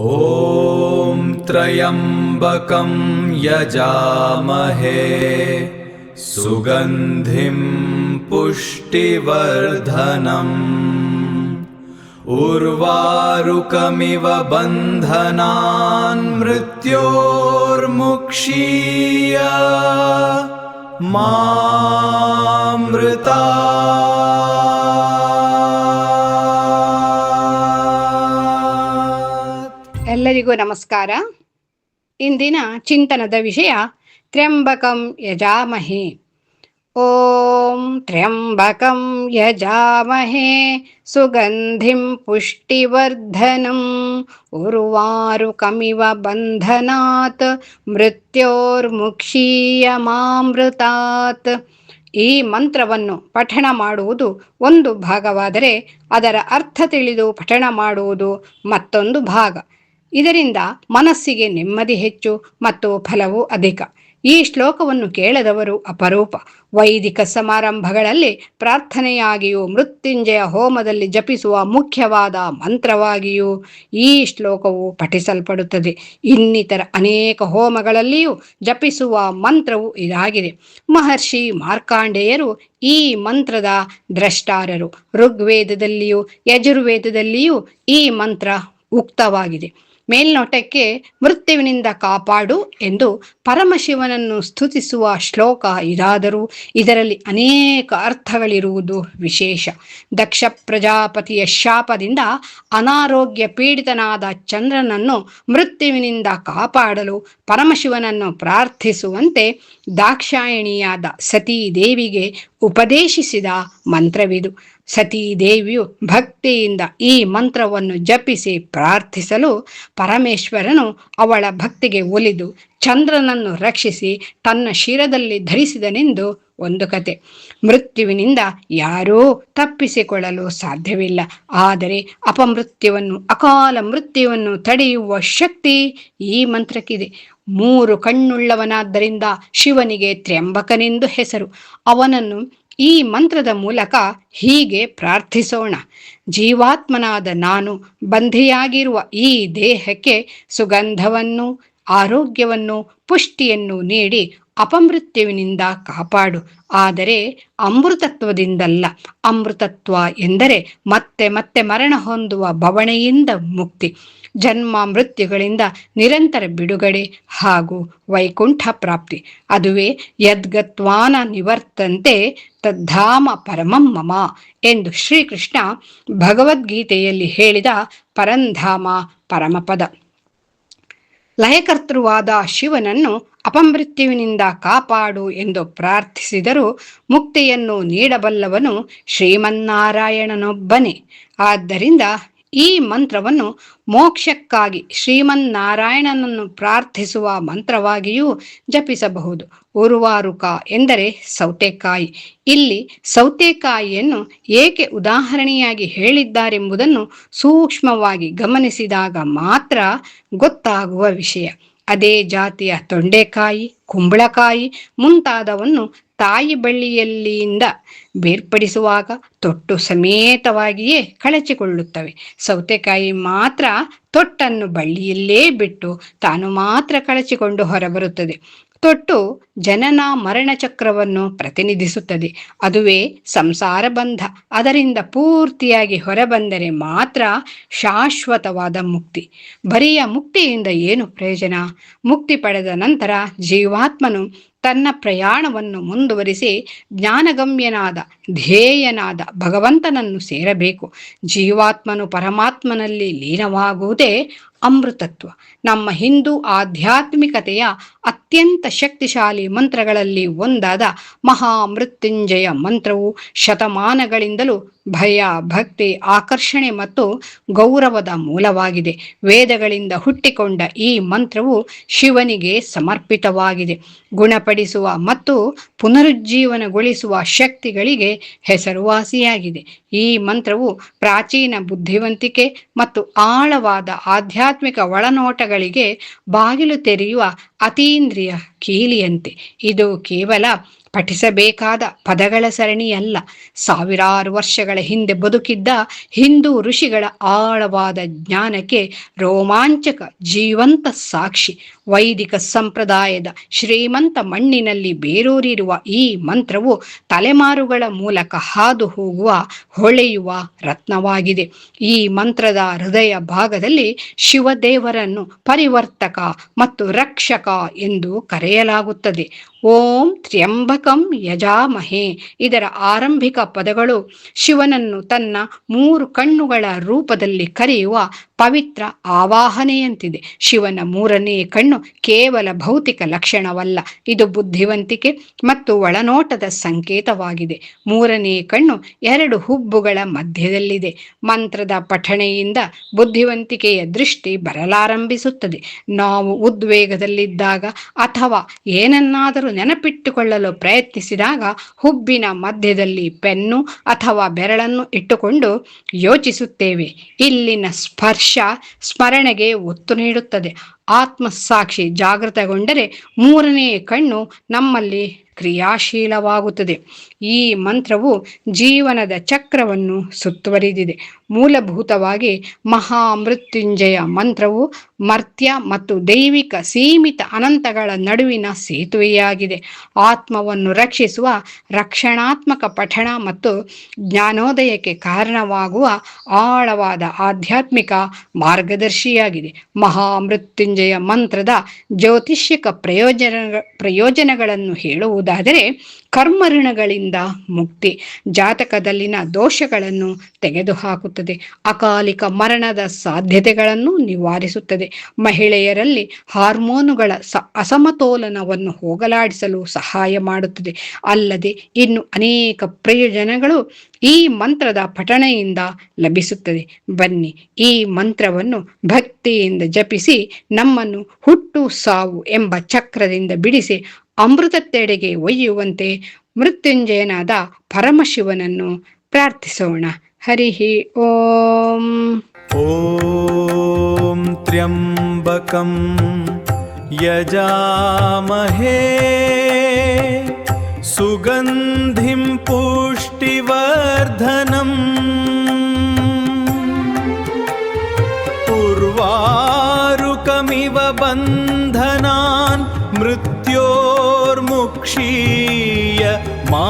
ॐ त्र्यम्बकं यजामहे सुगन्धिं पुष्टिवर्धनम् उर्वारुकमिव बन्धनान् मृत्योर्मुक्षीय मामृता। ಎಲ್ಲರಿಗೂ ನಮಸ್ಕಾರ. ಇಂದಿನ ಚಿಂತನದ ವಿಷಯ ತ್ರ್ಯಂಬಕಂ ಯಜಾಮಹೇ. ಓಂ ತ್ರ್ಯಂಬಕಂ ಯಜಾಮಹೇ ಸುಗಂಧಿಂ ಪುಷ್ಟಿವರ್ಧನಂ ಉರ್ವಾರುಕಮಿವ ಬಂಧನಾತ್ ಮೃತ್ಯೋರ್ಮುಕ್ಷೀಯ ಮಾಮೃತಾತ್. ಈ ಮಂತ್ರವನ್ನು ಪಠಣ ಮಾಡುವುದು ಒಂದು ಭಾಗವಾದರೆ ಅದರ ಅರ್ಥ ತಿಳಿದು ಪಠಣ ಮಾಡುವುದು ಮತ್ತೊಂದು ಭಾಗ. ಇದರಿಂದ ಮನಸ್ಸಿಗೆ ನೆಮ್ಮದಿ ಹೆಚ್ಚು ಮತ್ತು ಫಲವೂ ಅಧಿಕ. ಈ ಶ್ಲೋಕವನ್ನು ಕೇಳದವರು ಅಪರೂಪ. ವೈದಿಕ ಸಮಾರಂಭಗಳಲ್ಲಿ ಪ್ರಾರ್ಥನೆಯಾಗಿಯೂ ಮೃತ್ಯುಂಜಯ ಹೋಮದಲ್ಲಿ ಜಪಿಸುವ ಮುಖ್ಯವಾದ ಮಂತ್ರವಾಗಿಯೂ ಈ ಶ್ಲೋಕವು ಪಠಿಸಲ್ಪಡುತ್ತದೆ. ಇನ್ನಿತರ ಅನೇಕ ಹೋಮಗಳಲ್ಲಿಯೂ ಜಪಿಸುವ ಮಂತ್ರವು ಇದಾಗಿದೆ. ಮಹರ್ಷಿ ಮಾರ್ಕಾಂಡೇಯರು ಈ ಮಂತ್ರದ ದ್ರಷ್ಟಾರರು. ಋಗ್ವೇದದಲ್ಲಿಯೂ ಯಜುರ್ವೇದದಲ್ಲಿಯೂ ಈ ಮಂತ್ರ ಉಕ್ತವಾಗಿದೆ. ಮೇಲ್ನೋಟಕ್ಕೆ ಮೃತ್ಯುವಿನಿಂದ ಕಾಪಾಡು ಎಂದು ಪರಮಶಿವನನ್ನು ಸ್ತುತಿಸುವ ಶ್ಲೋಕ ಇದಾದರೂ ಇದರಲ್ಲಿ ಅನೇಕ ಅರ್ಥಗಳಿರುವುದು ವಿಶೇಷ. ದಕ್ಷ ಪ್ರಜಾಪತಿಯ ಶಾಪದಿಂದ ಅನಾರೋಗ್ಯ ಪೀಡಿತನಾದ ಚಂದ್ರನನ್ನು ಮೃತ್ಯುವಿನಿಂದ ಕಾಪಾಡಲು ಪರಮಶಿವನನ್ನು ಪ್ರಾರ್ಥಿಸುವಂತೆ ದಾಕ್ಷಾಯಣಿಯಾದ ಸತೀದೇವಿಗೆ ಉಪದೇಶಿಸಿದ ಮಂತ್ರವಿದು. ಸತೀದೇವಿಯು ಭಕ್ತಿಯಿಂದ ಈ ಮಂತ್ರವನ್ನು ಜಪಿಸಿ ಪ್ರಾರ್ಥಿಸಲು ಪರಮೇಶ್ವರನು ಅವಳ ಭಕ್ತಿಗೆ ಒಲಿದು ಚಂದ್ರನನ್ನು ರಕ್ಷಿಸಿ ತನ್ನ ಶಿರದಲ್ಲಿ ಧರಿಸಿದನೆಂದು ಒಂದು ಕತೆ. ಮೃತ್ಯುವಿನಿಂದ ಯಾರೂ ತಪ್ಪಿಸಿಕೊಳ್ಳಲು ಸಾಧ್ಯವಿಲ್ಲ. ಆದರೆ ಅಪಮೃತ್ಯುವನ್ನು, ಅಕಾಲ ಮೃತ್ಯುವನ್ನು ತಡೆಯುವ ಶಕ್ತಿ ಈ ಮಂತ್ರಕ್ಕಿದೆ. 3 ಕಣ್ಣುಳ್ಳವನಾದ್ದರಿಂದ ಶಿವನಿಗೆ ತ್ರ್ಯಂಬಕನೆಂದು ಹೆಸರು. ಅವನನ್ನು ಈ ಮಂತ್ರದ ಮೂಲಕ ಹೀಗೆ ಪ್ರಾರ್ಥಿಸೋಣ. ಜೀವಾತ್ಮನಾದ ನಾನು ಬಂಧಿಯಾಗಿರುವ ಈ ದೇಹಕ್ಕೆ ಸುಗಂಧವನ್ನು, ಆರೋಗ್ಯವನ್ನು, ಪುಷ್ಟಿಯನ್ನು ನೀಡಿ ಅಪಮೃತ್ಯುವಿನಿಂದ ಕಾಪಾಡು. ಆದರೆ ಅಮೃತತ್ವದಿಂದಲ್ಲ. ಅಮೃತತ್ವ ಎಂದರೆ ಮತ್ತೆ ಮತ್ತೆ ಮರಣ ಹೊಂದುವ ಬವಣೆಯಿಂದ ಮುಕ್ತಿ, ಜನ್ಮ ಮೃತ್ಯುಗಳಿಂದ ನಿರಂತರ ಬಿಡುಗಡೆ ಹಾಗೂ ವೈಕುಂಠ ಪ್ರಾಪ್ತಿ. ಅದುವೇ ಯದ್ಗತ್ವಾನ ನಿವರ್ತಂತೆ ತದ್ಧಾಮ ಪರಮಂ ಮಮ ಎಂದು ಶ್ರೀಕೃಷ್ಣ ಭಗವದ್ಗೀತೆಯಲ್ಲಿ ಹೇಳಿದ ಪರಂಧಾಮ ಪರಮಪದ. ಲಯಕರ್ತೃವಾದ ಶಿವನನ್ನು ಅಪಮೃತ್ಯುವಿನಿಂದ ಕಾಪಾಡು ಎಂದು ಪ್ರಾರ್ಥಿಸಿದರೂ ಮುಕ್ತಿಯನ್ನು ನೀಡಬಲ್ಲವನು ಶ್ರೀಮನ್ನಾರಾಯಣನೊಬ್ಬನೇ. ಆದ್ದರಿಂದ ಈ ಮಂತ್ರವನ್ನು ಮೋಕ್ಷಕ್ಕಾಗಿ ಶ್ರೀಮನ್ನಾರಾಯಣನನ್ನು ಪ್ರಾರ್ಥಿಸುವ ಮಂತ್ರವಾಗಿಯೂ ಜಪಿಸಬಹುದು. ಉರ್ವಾರುಕ ಎಂದರೆ ಸೌತೆಕಾಯಿ. ಇಲ್ಲಿ ಸೌತೆಕಾಯಿಯನ್ನು ಏಕೆ ಉದಾಹರಣೆಯಾಗಿ ಹೇಳಿದ್ದಾರೆಂಬುದನ್ನು ಸೂಕ್ಷ್ಮವಾಗಿ ಗಮನಿಸಿದಾಗ ಮಾತ್ರ ಗೊತ್ತಾಗುವ ವಿಷಯ. ಅದೇ ಜಾತಿಯ ತೊಂಡೆಕಾಯಿ, ಕುಂಬಳಕಾಯಿ ಮುಂತಾದವನ್ನು ತಾಯಿ ಬಳ್ಳಿಯಲ್ಲಿಂದ ಬೇರ್ಪಡಿಸುವಾಗ ತೊಟ್ಟು ಸಮೇತವಾಗಿಯೇ ಕಳಚಿಕೊಳ್ಳುತ್ತವೆ. ಸೌತೆಕಾಯಿ ಮಾತ್ರ ತೊಟ್ಟನ್ನು ಬಳ್ಳಿಯಲ್ಲೇ ಬಿಟ್ಟು ತಾನು ಮಾತ್ರ ಕಳಚಿಕೊಂಡು ಹೊರಬರುತ್ತದೆ. ತೊಟ್ಟು ಜನನ ಮರಣ ಚಕ್ರವನ್ನು ಪ್ರತಿನಿಧಿಸುತ್ತದೆ. ಅದುವೇ ಸಂಸಾರ ಬಂಧ. ಅದರಿಂದ ಪೂರ್ತಿಯಾಗಿ ಹೊರಬಂದರೆ ಮಾತ್ರ ಶಾಶ್ವತವಾದ ಮುಕ್ತಿ. ಬರಿಯ ಮುಕ್ತಿಯಿಂದ ಏನು ಪ್ರಯೋಜನ? ಮುಕ್ತಿ ಪಡೆದ ನಂತರ ಜೀವಾತ್ಮನು ತನ್ನ ಪ್ರಯಾಣವನ್ನು ಮುಂದುವರಿಸಿ ಜ್ಞಾನಗಮ್ಯನಾದ ಧ್ಯೇಯನಾದ ಭಗವಂತನನ್ನು ಸೇರಬೇಕು. ಜೀವಾತ್ಮನು ಪರಮಾತ್ಮನಲ್ಲಿ ಲೀನವಾಗುವುದೇ ಅಮೃತತ್ವ. ನಮ್ಮ ಹಿಂದೂ ಆಧ್ಯಾತ್ಮಿಕತೆಯ ಅತ್ಯಂತ ಶಕ್ತಿಶಾಲಿ ಮಂತ್ರಗಳಲ್ಲಿ ಒಂದಾದ ಮಹಾಮೃತ್ಯುಂಜಯ ಮಂತ್ರವು ಶತಮಾನಗಳಿಂದಲೂ ಭಯ, ಭಕ್ತಿ, ಆಕರ್ಷಣೆ ಮತ್ತು ಗೌರವದ ಮೂಲವಾಗಿದೆ. ವೇದಗಳಿಂದ ಹುಟ್ಟಿಕೊಂಡ ಈ ಮಂತ್ರವು ಶಿವನಿಗೆ ಸಮರ್ಪಿತವಾಗಿದೆ. ಗುಣಪಡಿಸುವ ಮತ್ತು ಪುನರುಜ್ಜೀವನಗೊಳಿಸುವ ಶಕ್ತಿಗಳಿಗೆ ಹೆಸರುವಾಸಿಯಾಗಿದೆ. ಈ ಮಂತ್ರವು ಪ್ರಾಚೀನ ಬುದ್ಧಿವಂತಿಕೆ ಮತ್ತು ಆಳವಾದ ಆಧ್ಯಾತ್ಮಿಕ ಒಳನೋಟಗಳಿಗೆ ಬಾಗಿಲು ತೆರೆಯುವ ಅತೀಂದ್ರಿಯ ಕೀಲಿಯಂತೆ. ಇದು ಕೇವಲ ಪಠಿಸಬೇಕಾದ ಪದಗಳ ಸರಣಿಯಲ್ಲ. ಸಾವಿರಾರು ವರ್ಷಗಳ ಹಿಂದೆ ಬದುಕಿದ್ದ ಹಿಂದೂ ಋಷಿಗಳ ಆಳವಾದ ಜ್ಞಾನಕ್ಕೆ ರೋಮಾಂಚಕ ಜೀವಂತ ಸಾಕ್ಷಿ. ವೈದಿಕ ಸಂಪ್ರದಾಯದ ಶ್ರೀಮಂತ ಮಣ್ಣಿನಲ್ಲಿ ಬೇರೂರಿರುವ ಈ ಮಂತ್ರವು ತಲೆಮಾರುಗಳ ಮೂಲಕ ಹಾದು ಹೋಗುವ ಹೊಳೆಯುವ ರತ್ನವಾಗಿದೆ. ಈ ಮಂತ್ರದ ಹೃದಯ ಭಾಗದಲ್ಲಿ ಶಿವದೇವರನ್ನು ಪರಿವರ್ತಕ ಮತ್ತು ರಕ್ಷಕ ಎಂದು ಕರೆಯಲಾಗುತ್ತದೆ. ಓಂ ತ್ರ್ಯಂಬಕಂ ಯಜಾಮಹೇ. ಇದರ ಆರಂಭಿಕ ಪದಗಳು ಶಿವನನ್ನು ತನ್ನ 3 ಕಣ್ಣುಗಳ ರೂಪದಲ್ಲಿ ಕರೆಯುವ ಪವಿತ್ರ ಆವಾಹನೆಯಂತಿದೆ. ಶಿವನ 3ನೇ ಕಣ್ಣು ಕೇವಲ ಭೌತಿಕ ಲಕ್ಷಣವಲ್ಲ, ಇದು ಬುದ್ಧಿವಂತಿಕೆ ಮತ್ತು ಒಳನೋಟದ ಸಂಕೇತವಾಗಿದೆ. 3ನೇ ಕಣ್ಣು 2 ಹುಬ್ಬುಗಳ ಮಧ್ಯದಲ್ಲಿದೆ. ಮಂತ್ರದ ಪಠಣೆಯಿಂದ ಬುದ್ಧಿವಂತಿಕೆಯ ದೃಷ್ಟಿ ಬರಲಾರಂಭಿಸುತ್ತದೆ. ನಾವು ಉದ್ವೇಗದಲ್ಲಿದ್ದಾಗ ಅಥವಾ ಏನನ್ನಾದರೂ ನೆನಪಿಟ್ಟುಕೊಳ್ಳಲು ಪ್ರಯತ್ನಿಸಿದಾಗ ಹುಬ್ಬಿನ ಮಧ್ಯದಲ್ಲಿ ಪೆನ್ನು ಅಥವಾ ಬೆರಳನ್ನು ಇಟ್ಟುಕೊಂಡು ಯೋಚಿಸುತ್ತೇವೆ. ಇಲ್ಲಿನ ಸ್ಪರ್ಶ ಸ್ಮರಣೆಗೆ ಒತ್ತು ನೀಡುತ್ತದೆ. ಆತ್ಮಸಾಕ್ಷಿ ಜಾಗೃತಗೊಂಡರೆ 3ನೇ ಕಣ್ಣು ನಮ್ಮಲ್ಲಿ ಕ್ರಿಯಾಶೀಲವಾಗುತ್ತದೆ. ಈ ಮಂತ್ರವು ಜೀವನದ ಚಕ್ರವನ್ನು ಸುತ್ತುವರಿದಿದೆ. ಮೂಲಭೂತವಾಗಿ ಮಹಾಮೃತ್ಯುಂಜಯ ಮಂತ್ರವು ಮರ್ತ್ಯ ಮತ್ತು ದೈವಿಕ ಸೀಮಿತ ಅನಂತಗಳ ನಡುವಿನ ಸೇತುವೆಯಾಗಿದೆ. ಆತ್ಮವನ್ನು ರಕ್ಷಿಸುವ ರಕ್ಷಣಾತ್ಮಕ ಪಠಣ ಮತ್ತು ಜ್ಞಾನೋದಯಕ್ಕೆ ಕಾರಣವಾಗುವ ಆಳವಾದ ಆಧ್ಯಾತ್ಮಿಕ ಮಾರ್ಗದರ್ಶಿಯಾಗಿದೆ. ಮಹಾಮೃತ್ಯುಂಜಯ ಮಂತ್ರದ ಜ್ಯೋತಿಷ್ಯಕ ಪ್ರಯೋಜನಗಳನ್ನು ಹೇಳುವುದಾದರೆ, ಕರ್ಮಋಣಗಳಿಂದ ಮುಕ್ತಿ, ಜಾತಕದಲ್ಲಿನ ದೋಷಗಳನ್ನು ತೆಗೆದುಹಾಕುತ್ತದೆ, ಅಕಾಲಿಕ ಮರಣದ ಸಾಧ್ಯತೆಗಳನ್ನು ನಿವಾರಿಸುತ್ತದೆ, ಮಹಿಳೆಯರಲ್ಲಿ ಹಾರ್ಮೋನುಗಳ ಅಸಮತೋಲನವನ್ನು ಹೋಗಲಾಡಿಸಲು ಸಹಾಯ ಮಾಡುತ್ತದೆ. ಅಲ್ಲದೆ ಇನ್ನು ಅನೇಕ ಪ್ರಯೋಜನಗಳು ಈ ಮಂತ್ರದ ಪಠಣೆಯಿಂದ ಲಭಿಸುತ್ತದೆ. ಬನ್ನಿ, ಈ ಮಂತ್ರವನ್ನು ಭಕ್ತಿಯಿಂದ ಜಪಿಸಿ ನಮ್ಮನ್ನು ಹುಟ್ಟು ಸಾವು ಎಂಬ ಚಕ್ರದಿಂದ ಬಿಡಿಸಿ ಅಮೃತತ್ತೆಡೆಗೆ ಒಯ್ಯುವಂತೆ ಮೃತ್ಯುಂಜಯನಾದ ಪರಮಶಿವನನ್ನು ಪ್ರಾರ್ಥಿಸೋಣ. ಹರಿ ಓಂ. ಓಂ ತ್ರ್ಯಂಬಕಂ ಯಜಾಮಹೇ ಸುಗಂಧಿಂ ಪುಷ್ಟಿವರ್ಧನಂ ಉರ್ವಾರುಕಮಿವ ಬಂಧನಾನ್ ಮೃತ್ಯೋರ್ಮುಕ್ಷೀಯ ಮಾ